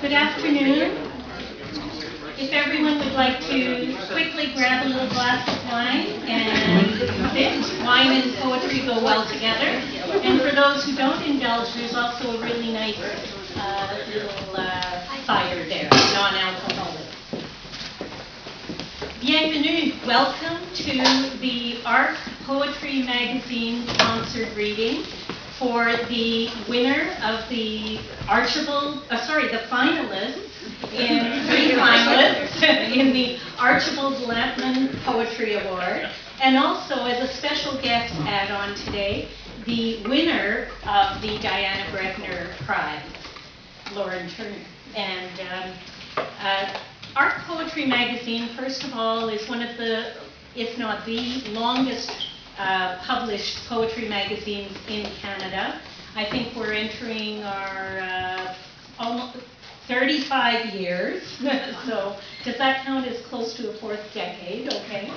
Good afternoon. If everyone would like to quickly grab a little glass of wine and sit, wine and poetry go well together. And for those who don't indulge, there's also a really nice little fire there, non-alcoholic. Bienvenue. Welcome to the Arc Poetry Magazine sponsored reading for the winner of the the finalists in three finalists in the Archibald Lampman Poetry Award, and also as a special guest add-on today, the winner of the Diana Brebner Prize, Lauren Turner. And Arc Poetry Magazine, first of all, is one of the, if not the longest published poetry magazines in Canada. I think we're entering our almost 35 years. So does that count as close to a fourth decade? Okay,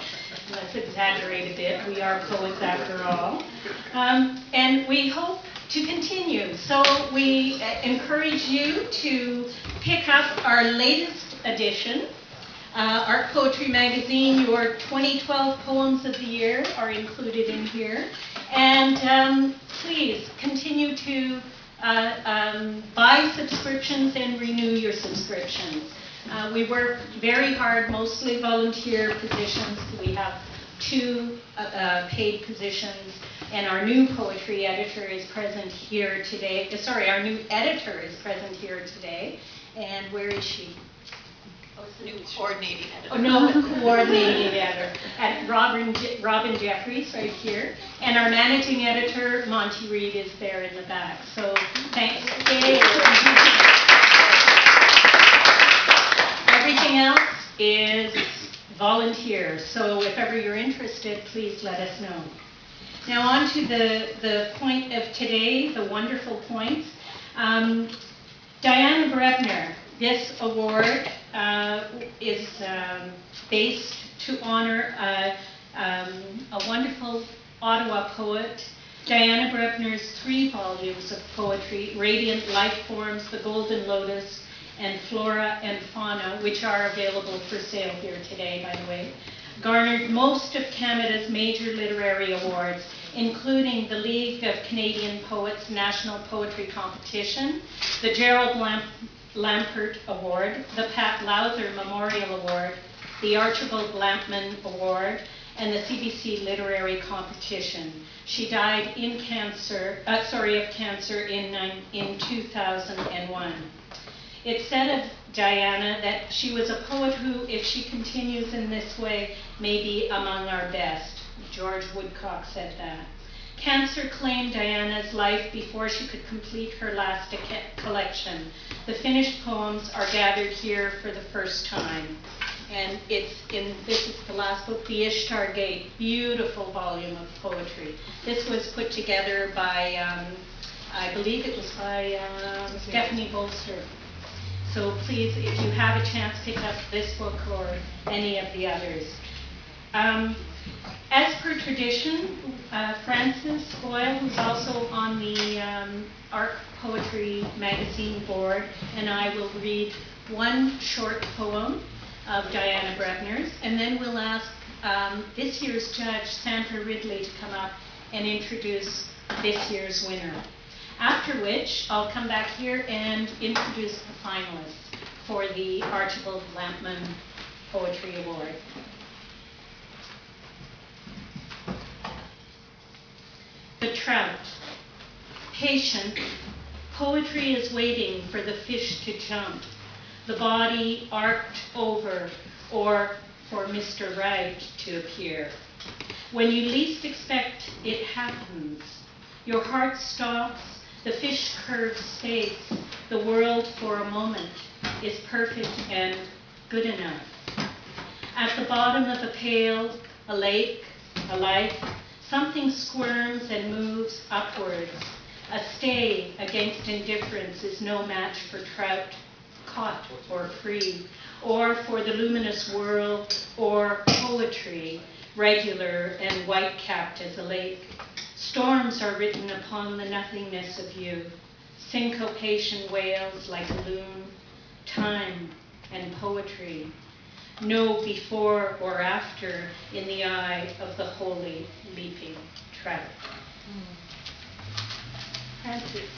let's exaggerate a bit. We are poets after all. And we hope to continue. So we encourage you to pick up our latest edition. Art Poetry Magazine, your 2012 Poems of the Year are included in here. And please continue to buy subscriptions and renew your subscriptions. We work very hard, mostly volunteer positions. We have 2 paid positions, and our new poetry editor is present here today. Our new editor is present here today. And where is she? Oh, it's the new coordinating editor. Oh, no, coordinating editor. And Robin Jeffries right here. And our managing editor, Monty Reed, is there in the back. So thanks. Yay. Everything else is volunteer. So if ever you're interested, please let us know. Now on to the point of today, the wonderful points. Diana Brebner. This award is based to honor a wonderful Ottawa poet, Diana Brebner's 3 volumes of poetry, Radiant Life Forms, The Golden Lotus, and Flora and Fauna, which are available for sale here today, by the way, garnered most of Canada's major literary awards, including the League of Canadian Poets National Poetry Competition, the Gerald Lampert Award, the Pat Lowther Memorial Award, the Archibald Lampman Award, and the CBC Literary Competition. She died of cancer in 2001. It's said of Diana that she was a poet who, if she continues in this way, may be among our best. George Woodcock said that. Cancer claimed Diana's life before she could complete her last collection. The finished poems are gathered here for the first time. And this is the last book, The Ishtar Gate, beautiful volume of poetry. This was put together by, I believe it was by Stephanie Bolster. So please, if you have a chance, pick up this book or any of the others. As per tradition, Frances Boyle, who's also on the Arc Poetry Magazine board, and I will read one short poem of Diana Brebner's, and then we'll ask this year's judge, Sandra Ridley, to come up and introduce this year's winner. After which, I'll come back here and introduce the finalists for the Archibald Lampman Poetry Award. The trout. Patient, poetry is waiting for the fish to jump, the body arced over, or for Mr. Right to appear. When you least expect it happens. Your heart stops, the fish curves space, the world for a moment is perfect and good enough. At the bottom of a pail, a lake, a life, something squirms and moves upwards. A stay against indifference is no match for trout, caught or free, or for the luminous world, or poetry, regular and white-capped as a lake. Storms are written upon the nothingness of you. Syncopation wails like a loon. time and poetry, no before or after in the eye of the holy leaping trout. Francis.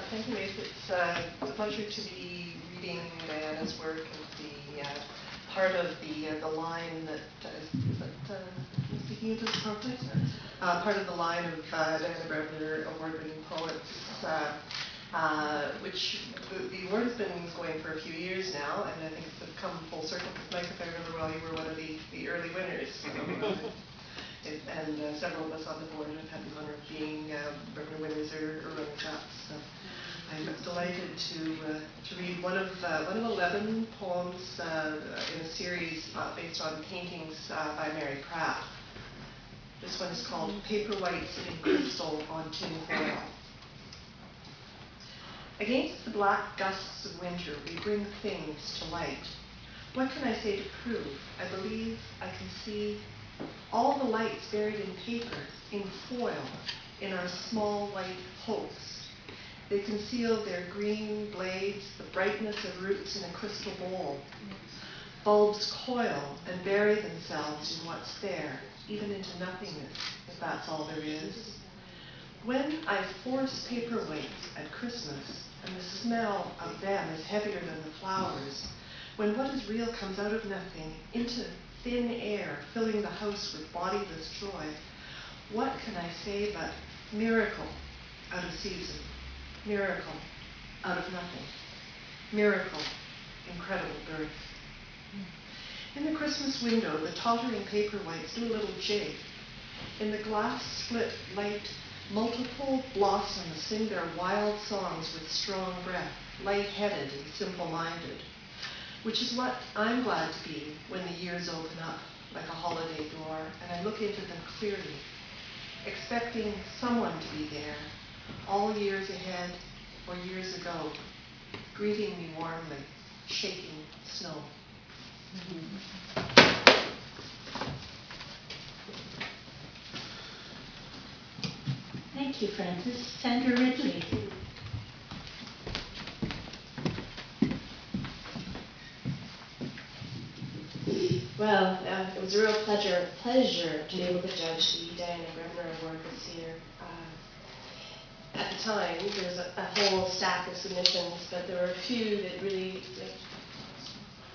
Thank you, Ruth. It's a pleasure to be reading Diana's work and the part of the line that I'm speaking into this properly? Part of the line of Diana Brebner award-winning poets, which the award has been going for a few years now, and I think it's come full circle. Mike, if I remember well, you were one of the early winners. And several of us on the board have had the honor of being Brebner winners or runners-up. So I'm delighted to read one of 11 poems in a series based on paintings by Mary Pratt. This one is called Paper Whites in Crystal on Tin Foil. Against the black gusts of winter, we bring things to light. What can I say to prove? I believe I can see all the lights buried in paper, in foil, in our small white hopes. They conceal their green blades, the brightness of roots in a crystal bowl. Bulbs coil and bury themselves in what's there, even into nothingness, if that's all there is. When I force paper weights at Christmas, and the smell of them is heavier than the flowers, when what is real comes out of nothing, into thin air, filling the house with bodiless joy, what can I say but miracle out of season, miracle out of nothing, miracle, incredible birth. In the Christmas window, the tottering paper whites do a little jig. In the glass split light, multiple blossoms sing their wild songs with strong breath, light-headed and simple-minded, which is what I'm glad to be when the years open up like a holiday door and I look into them clearly, expecting someone to be there, all years ahead or years ago, greeting me warmly, shaking snow. Thank you, Francis. Sandra Ridley. Well, it was a real pleasure to be able to judge the Diana Brebner Award this year. At the time, there was a whole stack of submissions, but there were a few that really,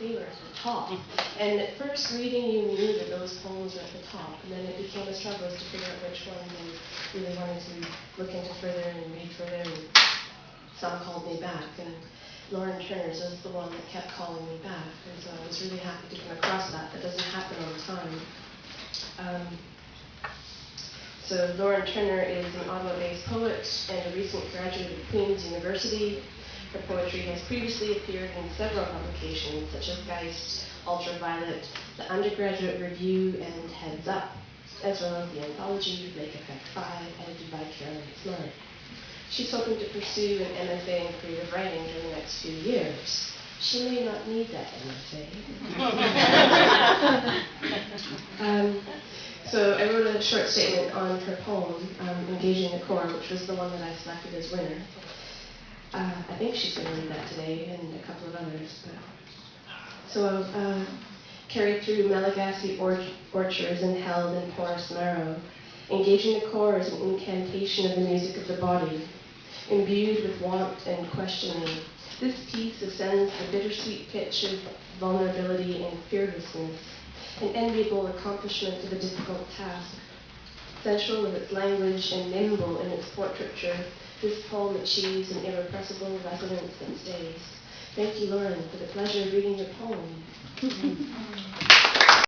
they were at the top. And at first reading, you knew that those poems were at the top, and then it became a struggle to figure out which ones I really wanted to look into further and read further, and some called me back. And Lauren Turner's was the one that kept calling me back, and so I was really happy to come across that. That doesn't happen all the time. So Lauren Turner is an Ottawa-based poet and a recent graduate of Queen's University. Her poetry has previously appeared in several publications such as Geist, Ultraviolet, the Undergraduate Review, and Heads Up, as well as the anthology Lake Effect 5, edited by Carolyn Smart. She's hoping to pursue an MFA in creative writing during the next few years. She may not need that MFA. So I wrote a short statement on her poem, Engaging the Core, which was the one that I selected as winner. I think she's going to read that today and a couple of others. So I'll carry through Malagasy orchards and held in porous marrow. Engaging the core is an incantation of the music of the body, imbued with warmth and questioning. This piece ascends the bittersweet pitch of vulnerability and fearlessness, an enviable accomplishment of a difficult task. Sensual in its language and nimble in its portraiture, this poem achieves an irrepressible resonance that stays. Thank you, Lauren, for the pleasure of reading your poem.